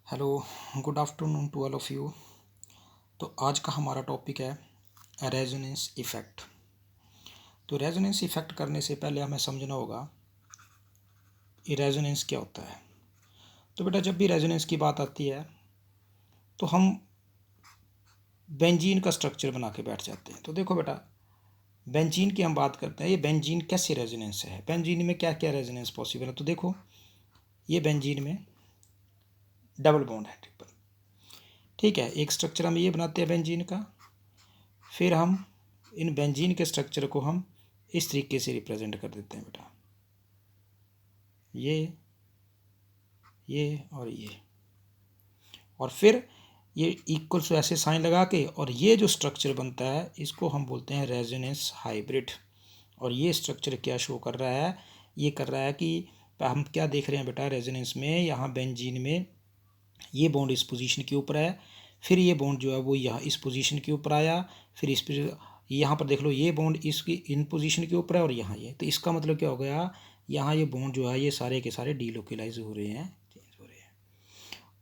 Hello, good afternoon to all of you. तो आज का हमारा टॉपिक है रेजोनेंस इफ़ेक्ट। तो रेजोनेंस इफ़ेक्ट करने से पहले हमें समझना होगा कि रेजोनेंस क्या होता है। तो बेटा, जब भी रेजोनेंस की बात आती है तो हम बेंजीन का स्ट्रक्चर बना के बैठ जाते हैं। तो देखो बेटा, बेंजीन की हम बात करते हैं। ये बेंजीन कैसे रेजोनेंस है, बेंजीन में क्या क्या रेजोनेंस पॉसिबल है। तो देखो, ये बेंजीन में डबल बॉन्ड है, ट्रिपल। ठीक है, एक स्ट्रक्चर हम ये बनाते हैं बेंजीन का। फिर हम इन बेंजीन के स्ट्रक्चर को हम इस तरीके से रिप्रेजेंट कर देते हैं बेटा, ये और ये। और फिर ये इक्वल टू ऐसे साइन लगा के, और ये जो स्ट्रक्चर बनता है इसको हम बोलते हैं रेजोनेंस हाइब्रिड। और ये स्ट्रक्चर क्या शो कर रहा है, ये कर रहा है कि हम क्या देख रहे हैं बेटा, रेजोनेंस में यहाँ बेंजीन में ये बॉन्ड इस पोजीशन के ऊपर है, फिर ये बॉन्ड जो है वो यहाँ इस पोजीशन के ऊपर आया, फिर इस पर यहाँ पर देख लो ये बॉन्ड इसकी इन पोजीशन के ऊपर है और यहाँ ये। तो इसका मतलब क्या हो गया, यहाँ ये बॉन्ड जो है ये सारे के सारे डीलोकलाइज हो रहे हैं, चेंज हो रहे हैं।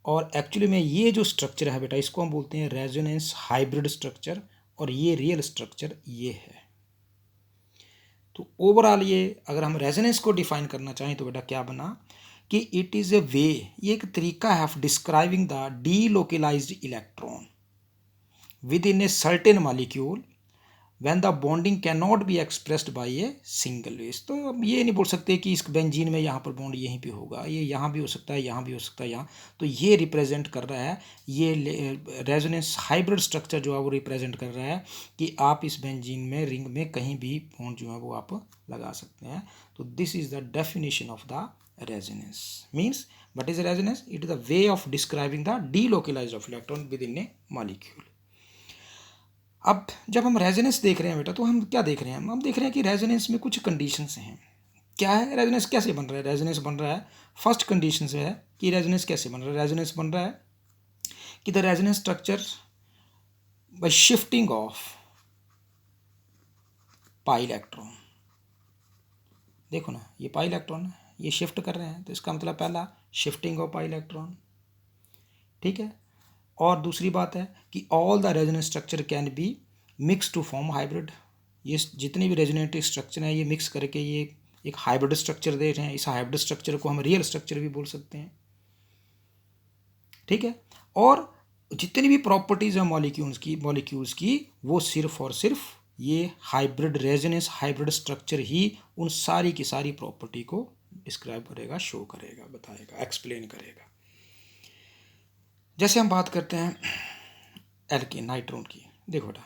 और एक्चुअली में ये जो स्ट्रक्चर है बेटा, इसको हम बोलते हैं रेजोनेंस हाइब्रिड स्ट्रक्चर, और ये रियल स्ट्रक्चर ये है। तो ओवरऑल ये अगर हम रेजोनेंस को डिफाइन करना चाहें तो बेटा क्या बना कि इट इज़ ए वे, ये एक तरीका है of describing the delocalised electron within a certain molecule when the bonding can not be expressed by a single ways. तो अब ये नहीं बोल सकते कि इस बेंजीन में यहाँ पर बॉन्ड यहीं पे होगा, ये यहाँ भी हो सकता है, यहाँ भी हो सकता है, यहाँ। तो ये रिप्रेजेंट कर रहा है, ये रेजोनेंस हाइब्रिड स्ट्रक्चर जो है वो रिप्रेजेंट कर रहा है कि आप इस बेंजीन में रिंग में कहीं भी बॉन्ड जो है वो आप लगा सकते हैं। तो this is the definition of the resonance. Means what is resonance? It is the way of describing the delocalized of electron within a molecule. अब जब हम रेजोनेंस देख रहे हैं बेटा, तो हम क्या देख रहे हैं, हम देख रहे हैं कि रेजोनेंस में कुछ कंडीशंस हैं। क्या है रेजोनेंस, कैसे बन रहा है रेजोनेंस? बन रहा है, फर्स्ट कंडीशन से है कि रेजोनेंस कैसे बन रहा है। रेजोनेंस बन रहा है कि the resonance structure bye shifting of pi electron. देखो ना, ये पाई इलेक्ट्रॉन ये शिफ्ट कर रहे हैं, तो इसका मतलब पहला शिफ्टिंग ऑफ पाई इलेक्ट्रॉन। ठीक है, और दूसरी बात है कि all the resonance structure can be mix to form hybrid. ये जितने भी रेजोनेटिव स्ट्रक्चर हैं ये मिक्स करके ये एक हाइब्रिड स्ट्रक्चर दे रहे हैं। इस हाइब्रिड स्ट्रक्चर को हम रियल स्ट्रक्चर भी बोल सकते हैं। ठीक है, और जितनी भी प्रॉपर्टीज़ हैं मॉलिक्यूल्स की वो सिर्फ और सिर्फ ये हाइब्रिड रेजोनेंस हाइब्रिड स्ट्रक्चर ही उन सारी की सारी प्रॉपर्टी को डिस्क्राइब करेगा, शो करेगा, बताएगा, एक्सप्लेन करेगा। जैसे हम बात करते हैं एल्कीन नाइट्रोन की, देखो बेटा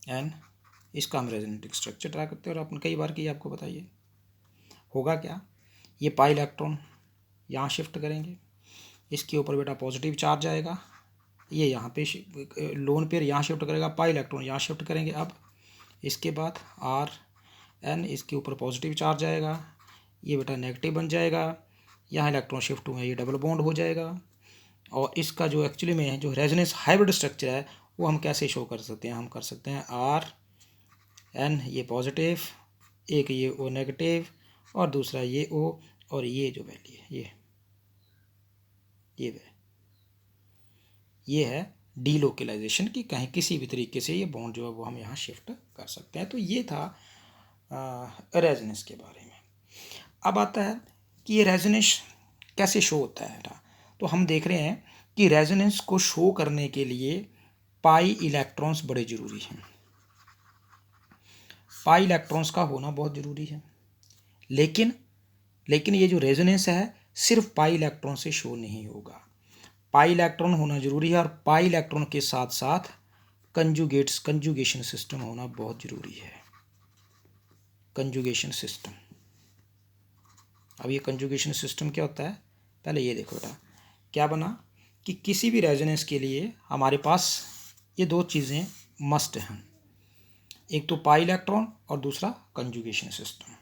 RN, इसका हम रेजोनेटिव स्ट्रक्चर ट्राई करते हैं और अपन कई बार की आपको बताइए होगा क्या। ये पाई इलेक्ट्रॉन यहाँ शिफ्ट करेंगे, इसके ऊपर बेटा पॉजिटिव चार्ज आएगा, ये यहाँ पे लोन पेयर यहाँ शिफ्ट करेगा, पाई इलेक्ट्रॉन यहाँ शिफ्ट करेंगे। अब इसके बाद RN, इसके ऊपर पॉजिटिव चार्ज आएगा, ये बेटा नेगेटिव बन जाएगा, यहाँ इलेक्ट्रॉन शिफ्ट हुए ये डबल बॉन्ड हो जाएगा। और इसका जो एक्चुअली में जो रेजोनेंस हाइब्रिड स्ट्रक्चर है वो हम कैसे शो कर सकते हैं, हम कर सकते हैं RN ये पॉजिटिव, एक ये O नेगेटिव, और दूसरा ये O, और ये जो वैल्यू है ये है डीलोकलाइजेशन की, कहीं किसी भी तरीके से ये बॉन्ड जो है वो हम यहाँ शिफ्ट कर सकते हैं। तो ये था रेजोनेंस के बारे में। अब आता है कि ये रेजोनेंस कैसे शो होता है। तो हम देख रहे हैं कि रेजोनेंस को शो करने के लिए पाई इलेक्ट्रॉन्स बड़े ज़रूरी हैं, पाई इलेक्ट्रॉन्स का होना बहुत ज़रूरी है। लेकिन ये जो रेजोनेंस है सिर्फ पाई इलेक्ट्रॉन से शो नहीं होगा, पाई इलेक्ट्रॉन होना ज़रूरी है, और पाई इलेक्ट्रॉन के साथ साथ कंजुगेशन सिस्टम होना बहुत ज़रूरी है। कंजुगेशन सिस्टम, अब ये कंजुगेशन सिस्टम क्या होता है, पहले ये देखो बेटा क्या बना कि किसी भी रेजोनेंस के लिए हमारे पास ये दो चीज़ें मस्ट हैं, एक तो पाई इलेक्ट्रॉन और दूसरा कंजुगेशन सिस्टम।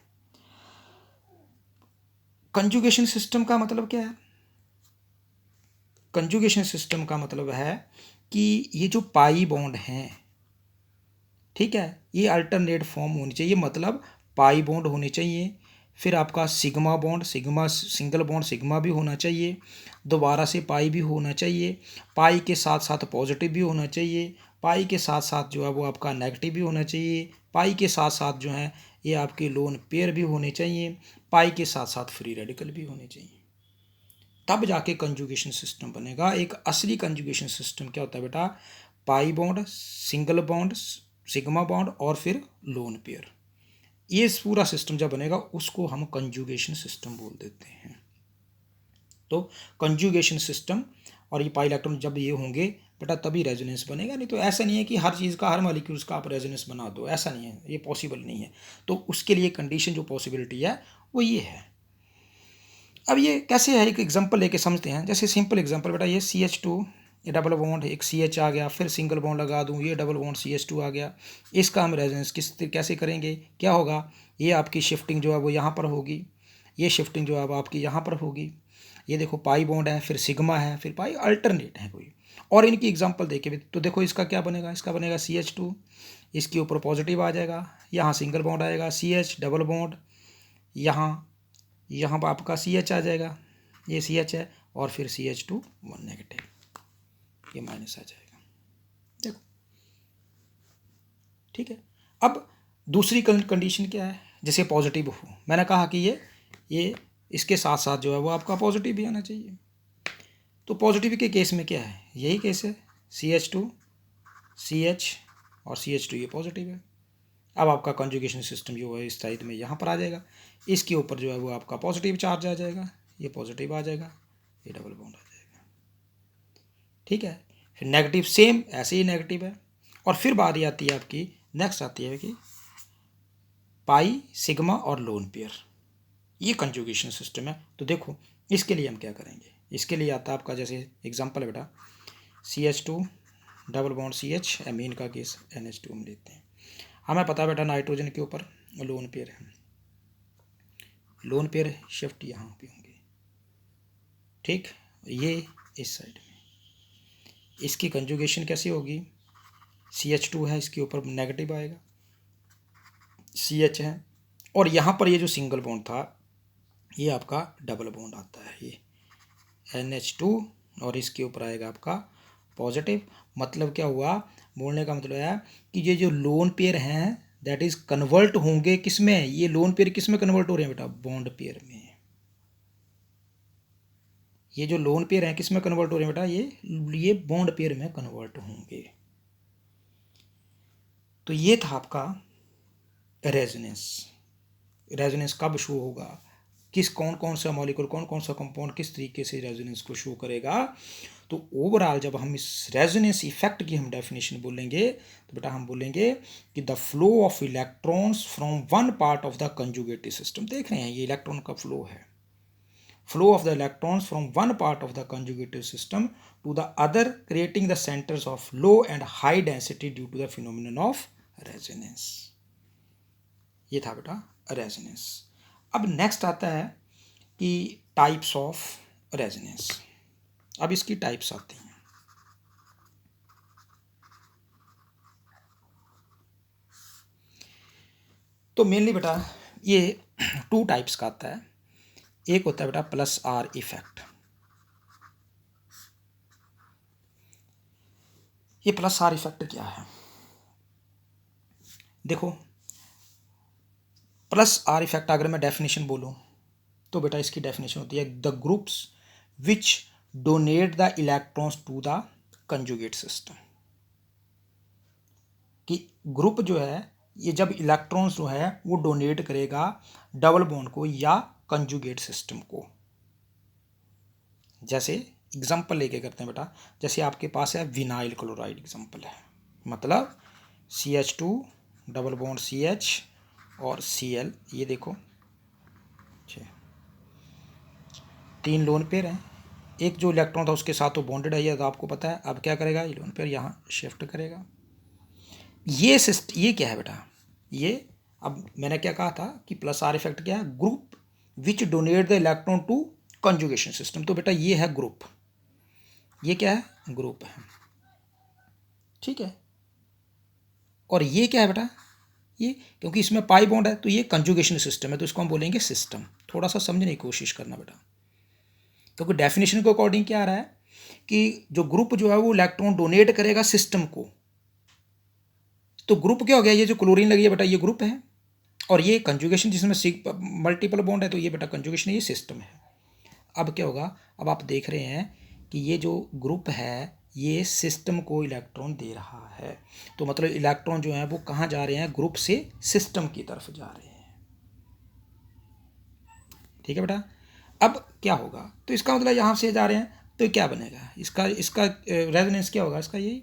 कंजुगेशन सिस्टम का मतलब क्या है, कंजुगेशन सिस्टम का मतलब है कि ये जो पाई बॉन्ड हैं, ठीक है, ये अल्टरनेट फॉर्म होनी चाहिए, मतलब पाई बॉन्ड होने चाहिए, फिर आपका sigma bond, sigma single bond sigma भी होना चाहिए, दोबारा से पाई भी होना चाहिए, पाई के साथ साथ पॉजिटिव भी होना चाहिए, पाई के साथ साथ जो है वो आपका नेगेटिव भी होना चाहिए, पाई के साथ साथ जो है ये आपके लोन पेयर भी होने चाहिए, पाई के साथ साथ फ्री रेडिकल भी होने चाहिए, तब जाके कंजुगेशन सिस्टम बनेगा। एक असली कंजुगेशन सिस्टम क्या होता है बेटा, pi bond, single bond, sigma bond और फिर लोन पेयर, ये पूरा सिस्टम जब बनेगा उसको हम कंजुगेशन सिस्टम बोल देते हैं। तो कंजुगेशन सिस्टम और ये पाई इलेक्ट्रॉन जब ये होंगे बेटा तभी रेजोनेंस बनेगा, नहीं तो ऐसा नहीं है कि हर चीज़ का हर मॉलिक्यूल्स का आप रेजोनेंस बना दो, ऐसा नहीं है, ये पॉसिबल नहीं है। तो उसके लिए कंडीशन जो पॉसिबिलिटी है वो ये है। अब ये कैसे है, एक एग्जांपल लेके समझते हैं। जैसे सिंपल एग्जांपल बेटा, ये CH2 ये डबल बॉन्ड, एक CH आ गया, फिर सिंगल बॉन्ड लगा दूं, ये डबल बॉन्ड CH2 आ गया, इसका हम रेजोनेंस कैसे करेंगे, क्या होगा, ये आपकी शिफ्टिंग जो है वो यहाँ पर होगी, ये शिफ्टिंग जो है वो आपकी यहाँ पर होगी। ये देखो पाई बॉन्ड है, फिर सिग्मा है, फिर पाई, अल्टरनेट है कोई। और इनकी एग्जाम्पल देखे तो देखो इसका क्या बनेगा, इसका बनेगा CH2, इसके ऊपर पॉजिटिव आ जाएगा, यहाँ सिंगल बॉन्ड आएगा, CH डबल बॉन्ड, यहाँ पर आपका CH आ जाएगा, ये CH है, और फिर CH2 1 नेगेटिव, ये माइनस आ जाएगा। देखो ठीक है। अब दूसरी कंडीशन क्या है, जैसे पॉजिटिव हो, मैंने कहा कि ये इसके साथ साथ जो है वो आपका पॉजिटिव भी आना चाहिए। तो पॉजिटिव के केस में क्या है, यही केस है, CH2 CH और CH2 ये पॉजिटिव है। अब आपका कंजुगेशन सिस्टम जो है इस साइड में यहाँ पर आ जाएगा, इसके ऊपर जो है वो आपका पॉजिटिव चार्ज आ जाएगा, ये पॉजिटिव आ जाएगा, ये डबल बॉन्ड आ जाएगा, ठीक है। फिर नेगेटिव सेम ऐसे ही नेगेटिव है। और फिर बारी आती है आपकी, नेक्स्ट आती है कि पाई सिग्मा और लोन पेयर, ये कंजुगेशन सिस्टम है। तो देखो इसके लिए हम क्या करेंगे, इसके लिए आता है आपका, जैसे एग्जांपल है बेटा, CH2 double bond CH, amine का केस NH2 हम लेते हैं। हमें पता है बेटा नाइट्रोजन के ऊपर लोन पेयर है, लोन पेयर शिफ्ट यहाँ पे होंगे, ठीक, ये इस साइड में, इसकी कंजुगेशन कैसी होगी, CH2 है, इसके ऊपर नेगेटिव आएगा, CH है, और यहाँ पर ये जो सिंगल बॉन्ड था ये आपका डबल बॉन्ड आता है, ये NH2, और इसके ऊपर आएगा आपका पॉजिटिव। मतलब क्या हुआ, बोलने का मतलब है कि ये जो लोन पेयर हैं दैट इज कन्वर्ट होंगे किस में, ये लोन पेयर किस में कन्वर्ट हो रहे हैं बेटा, बॉन्ड पेयर में। ये जो लोन पेयर हैं किस में कन्वर्ट हो रहे हैं बेटा, ये बॉन्ड पेयर में कन्वर्ट होंगे। तो ये था आपका रेजोनेंस। रेजोनेंस कब शो होगा, किस कौन कौन सा मॉलिक्यूल, कौन कौन सा कंपाउंड किस तरीके से रेजोनेंस को शो करेगा। तो ओवरऑल जब हम इस रेजोनेंस इफेक्ट की हम डेफिनेशन बोलेंगे तो बेटा हम बोलेंगे कि the flow of electrons from one part of the conjugative system, देख रहे हैं ये इलेक्ट्रॉन का फ्लो है, flow of the electrons from one part of the conjugative system to the other creating the centres of low and high density due to the phenomenon of resonance. ये था बेटा resonance. अब next आता है कि types of resonance. अब इसकी types आती हैं। तो मेनली बेटा ये 2 टाइप्स का आता है। एक होता है बेटा प्लस आर इफेक्ट। ये प्लस आर इफेक्ट क्या है, देखो प्लस आर इफेक्ट अगर मैं डेफिनेशन बोलूं तो बेटा इसकी डेफिनेशन होती है the groups which donate the electrons to the conjugate system. कि ग्रुप जो है ये जब इलेक्ट्रॉन्स जो है वो डोनेट करेगा डबल बॉन्ड को या कंजुगेट सिस्टम को। जैसे एग्जांपल लेके करते हैं बेटा, जैसे आपके पास है विनाइल क्लोराइड एग्जांपल है, मतलब CH2 डबल बॉन्ड CH और Cl, ये देखो 3 लोन पेयर हैं, एक जो इलेक्ट्रॉन था उसके साथ वो बॉन्डेड है, ये तो आपको पता है। अब क्या करेगा, ये लोन पेयर यहाँ शिफ्ट करेगा। ये क्या है बेटा, ये अब मैंने क्या कहा था कि प्लस आर इफेक्ट क्या है, group which donate the electron to conjugation system. तो बेटा ये है ग्रुप, ये क्या है, ग्रुप है, ठीक है। और ये क्या है बेटा, ये क्योंकि इसमें पाई बॉन्ड है तो ये कंजुगेशन सिस्टम है, तो इसको हम बोलेंगे सिस्टम। थोड़ा सा समझने की कोशिश करना बेटा, क्योंकि डेफिनेशन के अकॉर्डिंग क्या आ रहा है कि जो ग्रुप जो है वो इलेक्ट्रॉन डोनेट करेगा सिस्टम को, तो ग्रुप क्या हो गया, ये जो क्लोरीन लगी है बेटा ये ग्रुप है, और ये कंजुगेशन जिसमें मल्टीपल बॉन्ड है तो ये बेटा कंजुगेशन, ये सिस्टम है। अब क्या होगा, अब आप देख रहे हैं कि ये जो ग्रुप है ये सिस्टम को इलेक्ट्रॉन दे रहा है, तो मतलब इलेक्ट्रॉन जो है वो कहाँ जा रहे हैं, ग्रुप से सिस्टम की तरफ जा रहे हैं। ठीक है बेटा। अब क्या होगा, तो इसका मतलब यहाँ से जा रहे हैं तो क्या बनेगा, इसका इसका रेजोनेंस क्या होगा, इसका ये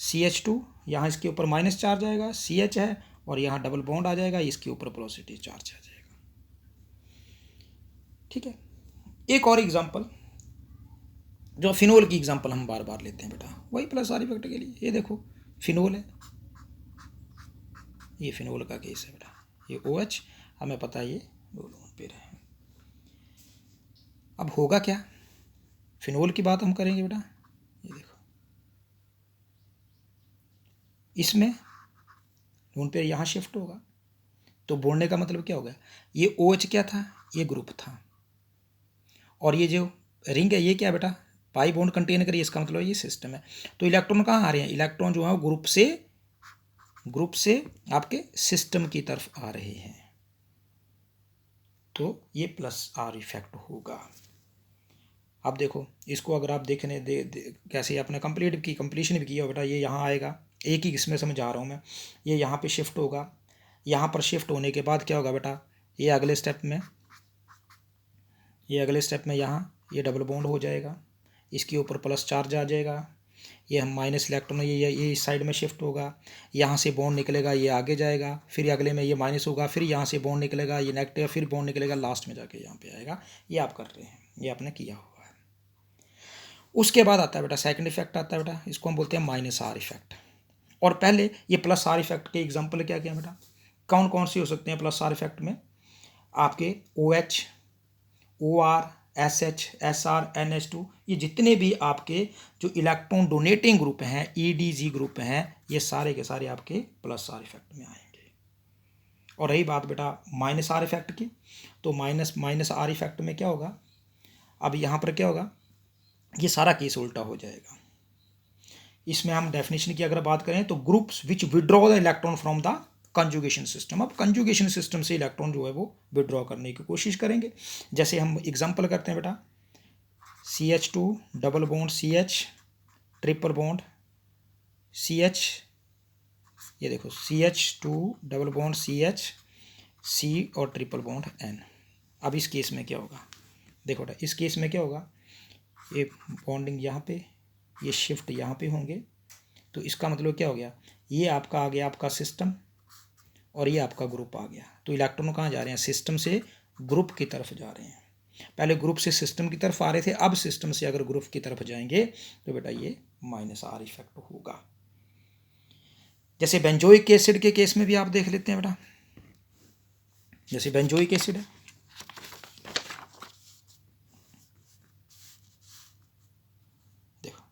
CH2, यहाँ इसके ऊपर माइनस चार्ज आएगा, CH है, और यहाँ डबल बॉन्ड आ जाएगा, इसके ऊपर पॉजिटिव चार्ज आ जाएगा। ठीक है। एक और एग्जांपल, जो फिनोल की एग्जांपल हम बार बार लेते हैं बेटा, वही प्लस आर इफेक्ट के लिए। ये देखो फिनोल है, ये फिनोल का केस है बेटा, ये OH हमें पता है ये दो लोन पे रहे। अब होगा क्या, फिनोल की बात हम करेंगे बेटा, ये देखो इसमें लोन पेयर यहाँ शिफ्ट होगा, तो बोलने का मतलब क्या होगा, ये OH क्या था, ये ग्रुप था, और ये जो रिंग है ये क्या है बेटा, पाई बॉन्ड कंटेन करिए, इसका मतलब ये सिस्टम है। तो इलेक्ट्रॉन कहाँ आ रहे हैं, इलेक्ट्रॉन जो है ग्रुप से आपके सिस्टम की तरफ आ रहे हैं, तो ये प्लस आर इफेक्ट होगा। अब देखो इसको अगर आप देखने कैसे आपने कंप्लीशन भी किया बेटा, ये यहाँ आएगा, एक ही इसमें समझा रहा हूँ मैं, ये यहाँ पे शिफ्ट होगा, यहाँ पर शिफ्ट होने के बाद क्या होगा बेटा, ये अगले स्टेप में यहाँ ये डबल बॉन्ड हो जाएगा, इसके ऊपर प्लस चार्ज आ जाएगा, ये हम माइनस इलेक्ट्रॉन ये इस साइड में शिफ्ट होगा, यहाँ से बॉन्ड निकलेगा, ये आगे जाएगा, फिर अगले में ये माइनस होगा, फिर यहाँ से बॉन्ड निकलेगा, ये नेगेटिव, फिर बॉन्ड निकलेगा, लास्ट में जाके यहाँ पे आएगा। ये आप कर रहे हैं, ये आपने किया हुआ है। उसके बाद आता है बेटा सेकंड इफेक्ट आता है बेटा, इसको हम बोलते हैं माइनस आर इफेक्ट। और पहले ये प्लस आर इफेक्ट के एग्जाम्पल क्या क्या बेटा, कौन कौन से हो सकते हैं प्लस आर इफेक्ट में, आपके OH, OR, SH, SR, NH2, ये जितने भी आपके जो इलेक्ट्रॉन डोनेटिंग ग्रुप हैं, EDG ग्रुप हैं, ये सारे के सारे आपके प्लस आर इफेक्ट में आएंगे। और रही बात बेटा माइनस आर इफेक्ट की, तो माइनस आर इफेक्ट में क्या होगा, अब यहाँ पर क्या होगा, ये सारा केस उल्टा हो जाएगा। इसमें हम डेफिनेशन की अगर बात करें तो groups which withdraw the electron from the conjugation system. अब कंजुगेशन सिस्टम से इलेक्ट्रॉन जो है वो विड्रॉ करने की कोशिश करेंगे। जैसे हम एग्जांपल करते हैं बेटा, CH2 double bond CH, triple bond CH, ये देखो CH2 double bond CH, C और ट्रिपल बॉन्ड N। अब इस केस में क्या होगा, देखो बेटा इस केस में क्या होगा, ये बॉन्डिंग यहाँ पे, ये शिफ्ट यहाँ पे होंगे, तो इसका मतलब क्या हो गया, ये आपका आ गया आपका सिस्टम, और ये आपका ग्रुप आ गया। तो इलेक्ट्रॉन कहाँ जा रहे हैं, सिस्टम से ग्रुप की तरफ जा रहे हैं। पहले ग्रुप से सिस्टम की तरफ आ रहे थे, अब सिस्टम से अगर ग्रुप की तरफ जाएंगे तो बेटा ये माइनस आर इफेक्ट होगा। जैसे बेंजोइक एसिड के केस में भी आप देख लेते हैं बेटा, जैसे बेंजोइक एसिड है, देखो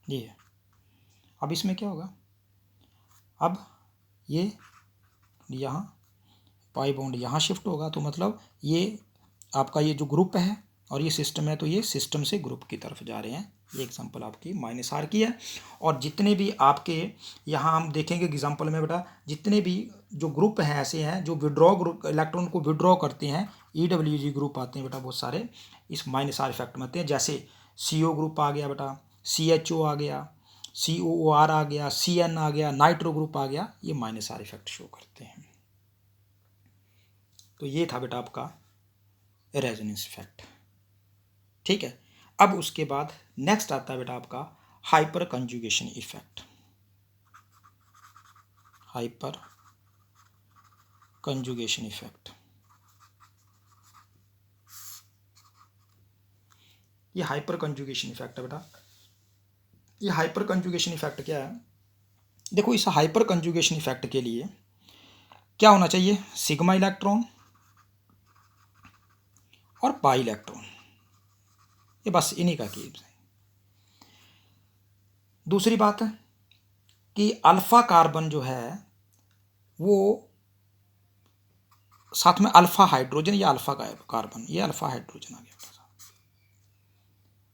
ये है। अब इसमें क्या होगा, अब ये यहाँ पाई बॉन्ड यहाँ शिफ्ट होगा, तो मतलब ये आपका ये जो ग्रुप है और ये सिस्टम है, तो ये सिस्टम से ग्रुप की तरफ जा रहे हैं। ये एग्जांपल आपकी माइनस आर की है। और जितने भी आपके यहाँ हम देखेंगे एग्जांपल में बेटा, जितने भी जो ग्रुप हैं ऐसे हैं जो विड्रॉ ग्रुप इलेक्ट्रॉन को विड्रॉ करते हैं, EWG ग्रुप आते हैं बेटा बहुत सारे, इस माइनस आर इफेक्ट में आते हैं। जैसे CO ग्रुप आ गया बेटा, CHO आ गया, COOR आ गया, CN आ गया, नाइट्रो ग्रुप आ गया, ये माइनस आर इफेक्ट शो करते हैं। तो ये था बेटा आपका रेजोनेंस इफेक्ट। ठीक है। अब उसके बाद नेक्स्ट आता है बेटा आपका hyper conjugation effect. Hyper conjugation effect, ये हाइपर कंजुगेशन इफेक्ट है बेटा। ये हाइपर कंजुगेशन इफेक्ट क्या है, देखो इस हाइपर कंजुगेशन इफेक्ट के लिए क्या होना चाहिए, सिग्मा इलेक्ट्रॉन और पाई इलेक्ट्रॉन, ये बस इन्हीं का केस है। दूसरी बात है कि अल्फा कार्बन जो है वो साथ में अल्फा हाइड्रोजन या अल्फा कार्बन, ये अल्फा हाइड्रोजन आ गया।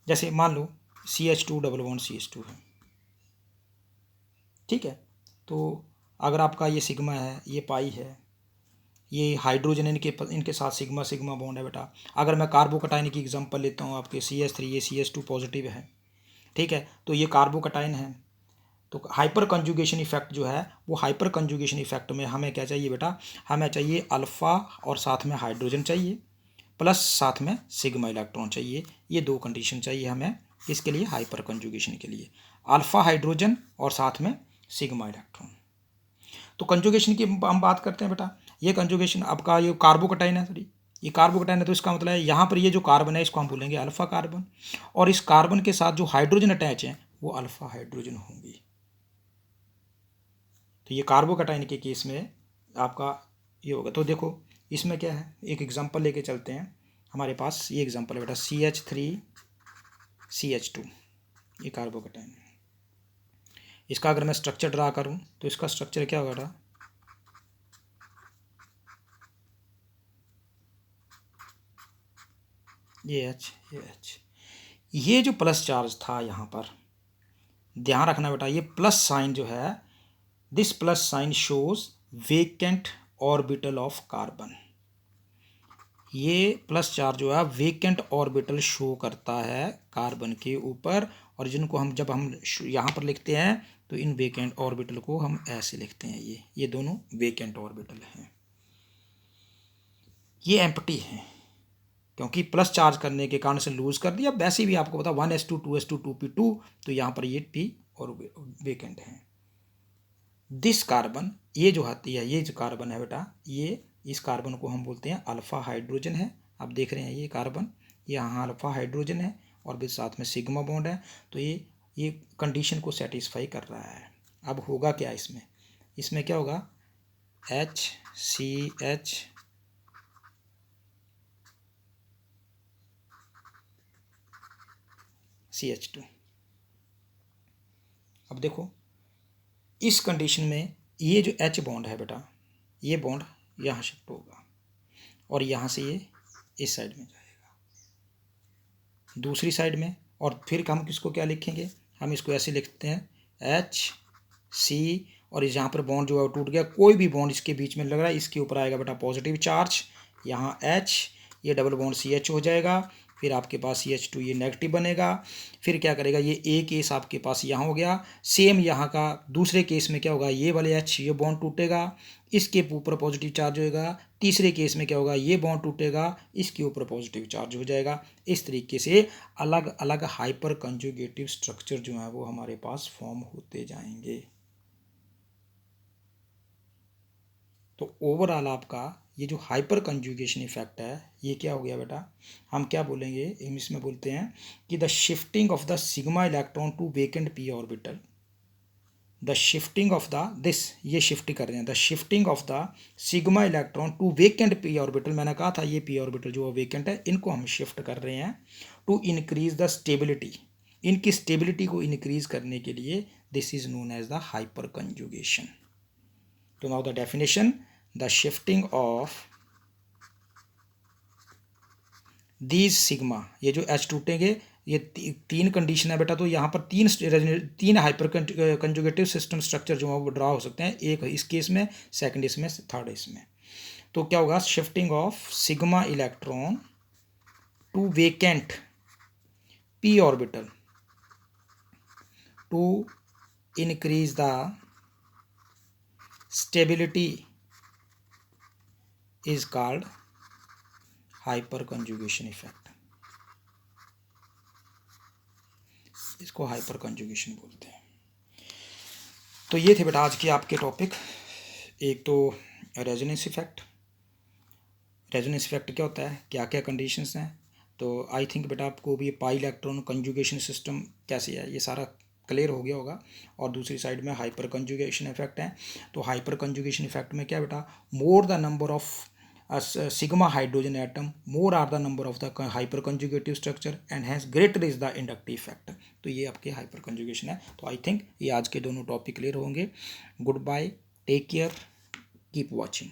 जैसे मान लो CH2 डबल बॉन्ड CH2 है, ठीक है। तो अगर आपका ये सिग्मा है, ये पाई है, ये हाइड्रोजन इनके साथ सिग्मा सिग्मा बॉन्ड है बेटा। अगर मैं कार्बोकटाइन की एग्जांपल लेता हूँ, आपके CH3, ये CH2 पॉजिटिव है, ठीक है। तो ये कार्बोकटाइन है। तो हाइपर कंजुगेशन इफेक्ट जो है वो हाइपर कंजुगेशन इफेक्ट में हमें क्या चाहिए बेटा, हमें चाहिए अल्फ़ा और साथ में हाइड्रोजन चाहिए, प्लस साथ में सिग्मा इलेक्ट्रॉन चाहिए। ये दो कंडीशन चाहिए हमें किसके लिए, हाइपर कंजुगेशन के लिए, अल्फ़ा हाइड्रोजन और साथ में सिग्मा इलेक्ट्रॉन। तो कंजुगेशन की हम बात करते हैं बेटा। ये कंजुगेशन आपका ये कार्बोकटाइन है, सॉरी ये कार्बोकटाइन है, तो इसका मतलब है यहाँ पर ये जो कार्बन है इसको हम बोलेंगे अल्फ़ा कार्बन, और इस कार्बन के साथ जो हाइड्रोजन अटैच है वो अल्फ़ा हाइड्रोजन होंगी। तो ये कार्बोकटाइन के केस में आपका ये होगा। तो देखो इसमें क्या है, एक एग्जांपल लेके चलते हैं। हमारे पास ये एग्जांपल है बेटा CH3CH2, ये कार्बोकटाइन है। इसका अगर मैं स्ट्रक्चर ड्रा करूं तो इसका स्ट्रक्चर क्या होगा बेटा, ये H, ये जो प्लस चार्ज था यहाँ पर, ध्यान रखना बेटा, ये प्लस साइन जो है, this plus sign shows vacant orbital of carbon. ये प्लस चार्ज जो है वेकेंट ऑर्बिटल शो करता है कार्बन के ऊपर, और जिनको हम जब हम यहाँ पर लिखते हैं तो इन वेकेंट ऑर्बिटल को हम ऐसे लिखते हैं, ये दोनों वेकेंट ऑर्बिटल हैं। ये एम्प्टी हैं क्योंकि प्लस चार्ज करने के कारण से लूज कर दिया। वैसे भी आपको पता 1s2 2s2 2p2, तो यहाँ पर ये p और वेकेंट हैं। दिस कार्बन, ये जो आती है, ये जो कार्बन है बेटा, ये इस कार्बन को हम बोलते हैं अल्फा हाइड्रोजन है। आप देख रहे हैं ये कार्बन, ये यहाँ अल्फा हाइड्रोजन है और भी साथ में सिग्मा बॉन्ड है। तो ये कंडीशन को सेटिस्फाई कर रहा है। अब होगा क्या इसमें, इसमें क्या होगा, HCH CH2। अब देखो इस कंडीशन में ये जो H बॉन्ड है बेटा, ये बॉन्ड यहाँ शिफ्ट होगा और यहाँ से ये इस साइड में जाएगा दूसरी साइड में, और फिर हम किसको क्या लिखेंगे, हम इसको ऐसे लिखते हैं HC, और इस यहाँ पर बॉन्ड जो है टूट गया। कोई भी बॉन्ड इसके बीच में लग रहा है, इसके ऊपर आएगा बेटा पॉजिटिव चार्ज, यहाँ H, ये डबल बॉन्ड CH हो जाएगा, फिर आपके पास CH2 ये नेगेटिव बनेगा। फिर क्या करेगा, ये A केस आपके पास यहाँ हो गया। सेम यहाँ का दूसरे केस में क्या होगा, ये वाले H, ये बॉन्ड टूटेगा, इसके ऊपर पॉजिटिव चार्ज होएगा। तीसरे केस में क्या होगा, ये बॉन्ड टूटेगा, इसके ऊपर पॉजिटिव चार्ज हो जाएगा। इस तरीके से अलग अलग हाइपर कंजुगेटिव स्ट्रक्चर जो है वो हमारे पास फॉर्म होते जाएंगे। तो ओवरऑल आपका ये जो हाइपर कंजुगेशन इफेक्ट है ये क्या हो गया बेटा, हम क्या बोलेंगे, इसमें बोलते हैं कि the shifting of the sigma electron to vacant p orbital, the shifting of the this, ये शिफ्ट कर रहे हैं, the shifting of the sigma electron to vacant p orbital. मैंने कहा था ये p ऑर्बिटल जो वेकेंट है इनको हम शिफ्ट कर रहे हैं टू इंक्रीज द स्टेबिलिटी, इनकी स्टेबिलिटी को इंक्रीज करने के लिए this is known as the hyperconjugation. तो now the definition, the shifting of these sigma, ये जो H टूटेंगे, ये तीन कंडीशन है बेटा। तो यहाँ पर तीन हाइपर कंजुगेटिव सिस्टम स्ट्रक्चर जो है वो ड्रा हो सकते हैं, एक इस केस में, सेकंड इसमें, थर्ड इसमें। तो क्या होगा, shifting of sigma electron to vacant p orbital to increase the stability is called hyper conjugation effect, इसको हाइपर कंजुगेशन बोलते हैं। तो ये थे बेटा आज के आपके टॉपिक। एक तो रेजोनेंस इफेक्ट, रेजोनेंस इफेक्ट क्या होता है, क्या क्या कंडीशंस हैं। तो आई थिंक बेटा आपको भी पाई इलेक्ट्रॉन कंजुगेशन सिस्टम कैसे है ये सारा क्लियर हो गया होगा। और दूसरी साइड में हाइपर कंजुगेशन इफेक्ट है। तो हाइपर कंजुगेशन इफेक्ट में क्या बेटा, more the number of sigma hydrogen atom, more are the number of the hyperconjugative structure and hence greater is the inductive factor. तो ये आपके हाइपर कंजुगेशन है. तो आई थिंक ये आज के दोनों टॉपिक क्लियर होंगे. Good bye, take care, keep watching.